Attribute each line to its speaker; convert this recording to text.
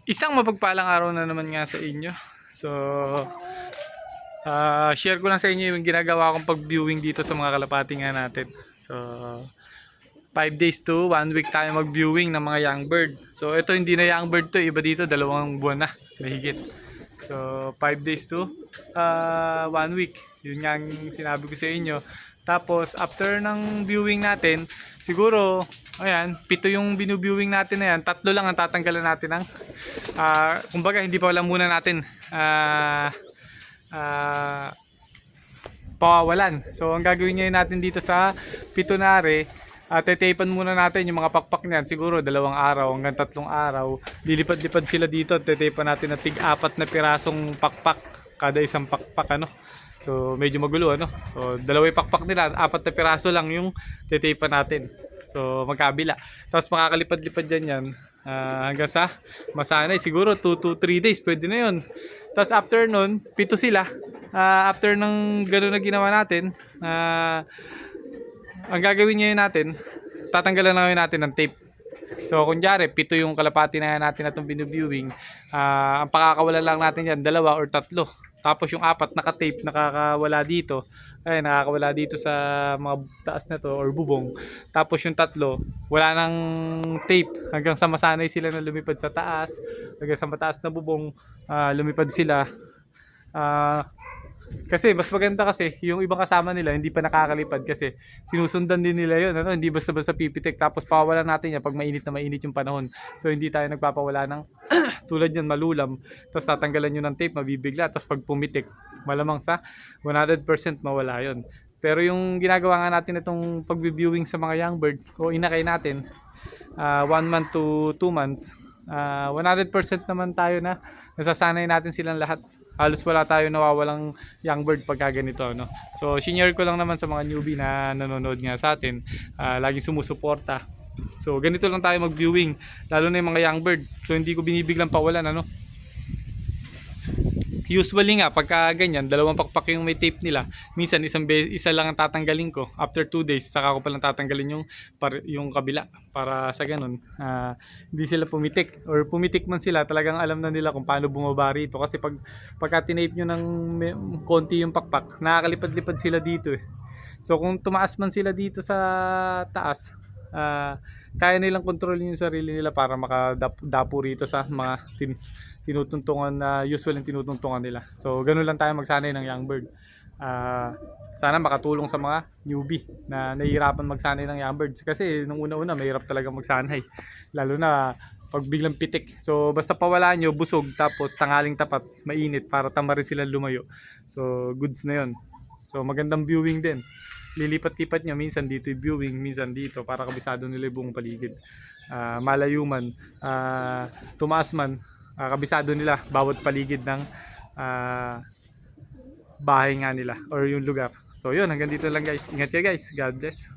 Speaker 1: Isang mapagpalang araw na naman nga sa inyo. So, share ko lang sa inyo yung ginagawa kong pag-viewing dito sa mga kalapati nga natin. So, 5 days to 1 week tayo mag-viewing ng mga young bird. So, ito hindi na young bird to, iba dito, 2 buwan na, mahigit. So, 5 days to 1 week. Yun nga ang sinabi ko sa inyo. Tapos, after ng viewing natin, siguro, ayan, 7 yung binu-viewing natin na yan. 3 lang ang tatanggalan natin ng, kumbaga, hindi pa wala muna natin pawawalan. So, ang gagawin ngayon natin dito sa pitunare, tetapan muna natin yung mga pakpak niyan. Siguro 2 araw hanggang 3 araw. Lilipad-lipad sila dito at tetapan natin ng tig-4 na pirasong pakpak. Kada isang pakpak, ano. So, medyo magulo, ano. So, 2 pakpak nila, 4 na piraso lang yung tetapan natin. So, magkabila. Tapos makakalipad-lipad dyan yan. Hanggang sa masanay. Siguro 2 to 3 days, pwede na yun. Tapos after nun, 7 sila. After ng gano'n na ginawa natin, ang gagawin ngayon natin, tatanggalan na ngayon natin ng tape. So, kunyari, 7 yung kalapati na natin na itong binu-viewing. Ang pakakawalan lang natin yan, 2 or 3. Tapos yung 4 naka-tape, nakakawala dito. Ay, nakakawala dito sa mga taas na to or bubong. Tapos yung 3, wala nang tape. Hanggang sa masanay sila na lumipad sa taas. Hanggang sa mataas na bubong, lumipad sila. Kasi mas maganda kasi yung ibang kasama nila hindi pa nakakalipad kasi sinusundan din nila yun, ano? Hindi basta-basta pipitik tapos pawawalan natin yan pag mainit na mainit yung panahon. So hindi tayo nagpapawala ng tulad yan malulam tapos tatanggalan nyo ng tape, mabibigla, tapos pag pumitik malamang sa 100% mawala yon. Pero yung ginagawa nga natin itong pag-viewing sa mga young bird o inakay natin 1 month to 2 months, 100% naman tayo na nasasanay natin silang lahat. Halos wala tayo nawawalang young bird pagka ganito, no? So, senior ko lang naman sa mga newbie na nanonood nga sa atin. Laging sumusuporta. So, ganito lang tayo mag-viewing. Lalo na yung mga young bird. So, hindi ko binibiglang pawalan, ano? Usually nga, pagka ganyan, 2 pakpak yung may tape nila. Minsan, isa lang ang tatanggalin ko. After 2 days, saka ko palang tatanggalin yung kabila. Para sa ganun, hindi sila pumitik. Or pumitik man sila, talagang alam na nila kung paano bumaba rito. Kasi pagka tinape nyo ng konti yung pakpak, nakakalipad-lipad sila dito eh. So, kung tumaas man sila dito sa taas, kaya nilang kontrolin yung sarili nila para makadapo rito sa mga tinutuntungan na usual yung tinutuntungan nila. So, ganun lang tayo magsanay ng young bird. Sana makatulong sa mga newbie na nahihirapan magsanay ng young birds. Kasi nung una-una, mahirap talaga magsanay. Lalo na pag biglang pitik. So, basta pawalaan nyo, busog, tapos tanghaling tapat, mainit, para tamarin sila lumayo. So, goods na yon. So, magandang viewing din. Lilipat-lipat nyo, minsan dito yung viewing, minsan dito, para kabisado nila yung buong paligid. Malayo man, tumaas man, kabisado nila bawat paligid ng bahay nga nila or yung lugar. So yun, hanggang dito lang guys. Ingat kayo guys. God bless.